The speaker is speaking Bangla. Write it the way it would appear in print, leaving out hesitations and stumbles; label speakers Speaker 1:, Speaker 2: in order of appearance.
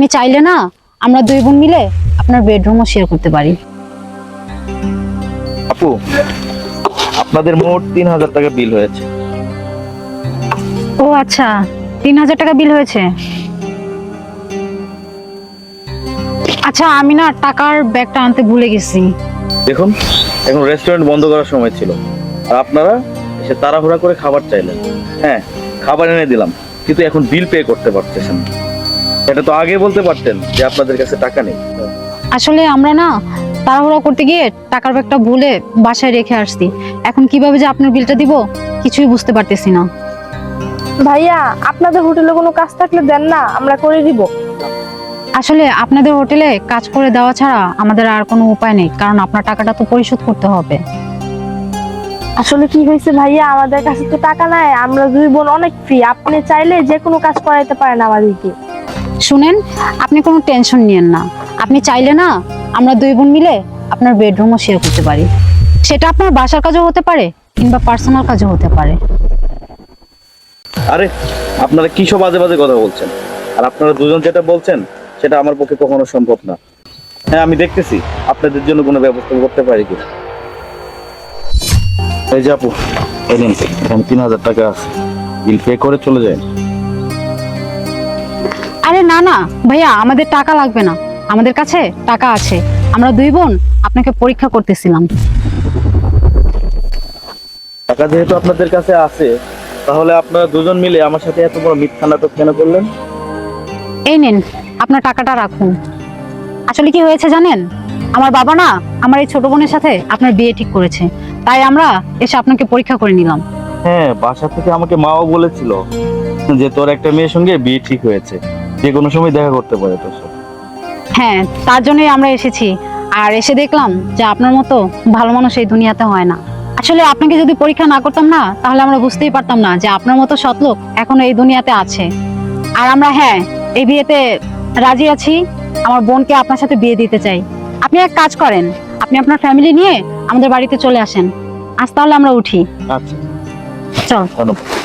Speaker 1: আপনি চাইলে না আমরা দুই বোন মিলে আপনার বেডরুমও শেয়ার করতে পারি।
Speaker 2: আপু, আপনাদের মোট 3000 টাকা বিল হয়েছে।
Speaker 1: ও আচ্ছা, 3000 টাকা বিল হয়েছে। আচ্ছা, আমি না টাকার ব্যাগটা আনতে ভুলে গেছি।
Speaker 2: দেখুন, এখন রেস্টুরেন্ট বন্ধ করার সময় ছিল, আর আপনারা এসে তাড়াহুড়া করে খাবার চাইলেন। হ্যাঁ, খাবার এনে দিলাম, কিন্তু এখন বিল পে করতে পারতেছেন না। এটা তো আগে বলতে পারতেন যে আপনাদের কাছে টাকা নেই।
Speaker 1: আসলে আমরা না তাড়াহুড়া করতে গিয়ে টাকার ব্যাগটা ভুলে বাসায় রেখে আসছি। এখন কিভাবে যে আপনার বিলটা দিব কিছুই বুঝতে পারতেছি না।
Speaker 3: ভাইয়া, আপনাদের হোটেলে কোনো কাজ থাকলে দেন না, আমরা করে দিব।
Speaker 1: আসলে আপনাদের হোটেলে কাজ করে দেওয়া ছাড়া আমাদের আর কোনো উপায় নেই, কারণ আপনার টাকাটা তো পরিশোধ করতে হবে।
Speaker 3: আসলে কি হয়েছে ভাইয়া, আমাদের কাছে তো টাকা নাই, আমরা দুই বোন অনেক ফ্রি, আপনি চাইলে যে কোনো কাজ করাইতে পারেন আমাদেরকে।
Speaker 1: শুনেন, আপনি কোনো টেনশন নিয়েন না। আপনি চাইলে না আমরা দুই বোন মিলে আপনার বেডরুমও শেয়ার করতে পারি। সেটা আপনার বাসার কাজও হতে পারে কিংবা পার্সোনাল কাজও হতে পারে।
Speaker 2: আরে, আপনারা কি সব বাজে বাজে কথা বলছেন? আর আপনারা দুজন যেটা বলছেন সেটা আমার পক্ষে কখনো সম্ভব না। হ্যাঁ, আমি দেখতেছি আপনাদের জন্য কোনো ব্যবস্থা করতে পারি কি। এই যে আপু, এই নিন, এখানে 3000 টাকা আছে, বিল পে করে চলে যায়।
Speaker 1: আরে না না ভাইয়া, আমাদের টাকা লাগবে না, আমাদের কাছে টাকা আছে। আমরা দুই বোন আপনাকে পরীক্ষা করতেছিলাম।
Speaker 2: টাকা যেহেতু আপনাদের কাছে আছে, তাহলে আপনারা দুজন মিলে আমার সাথে এত বড় মিথ্যা নাটক কেন করলেন?
Speaker 1: এই নিন, আপনার টাকাটা রাখুন। আসলে কি হয়েছে জানেন, আমার বাবা না আমার এই ছোট বোনের সাথে আপনার বিয়ে ঠিক করেছে, তাই আমরা এসে আপনাকে পরীক্ষা করে নিলাম।
Speaker 2: হ্যাঁ, বাসা থেকে আমাকে মাও বলেছিল যে তোর একটা মেয়ের সঙ্গে বিয়ে ঠিক হয়েছে, যে কোনো সময় দেখা করতে পারে তোর সাথে।
Speaker 1: হ্যাঁ, তার জন্যই আমরা এসেছি। আর এসে দেখলাম যে আপনার মতো ভালো মানুষ এই দুনিয়াতে হয় না। আসলে আপনাকে যদি পরীক্ষা না করতাম না, তাহলে আমরা বুঝতেই পারতাম না যে আপনার মতো সৎ লোক এখনো এই দুনিয়াতে আছে। আর আমরা হ্যাঁ, এই বিয়েতে রাজি আছি। আমার বোনকে আপনার সাথে বিয়ে দিতে চাই। আপনি এক কাজ করেন, আপনি আপনার ফ্যামিলি নিয়ে আমাদের বাড়িতে চলে আসেন। আজ তাহলে আমরা উঠি।
Speaker 2: আচ্ছা,
Speaker 1: চল।
Speaker 2: ধন্যবাদ।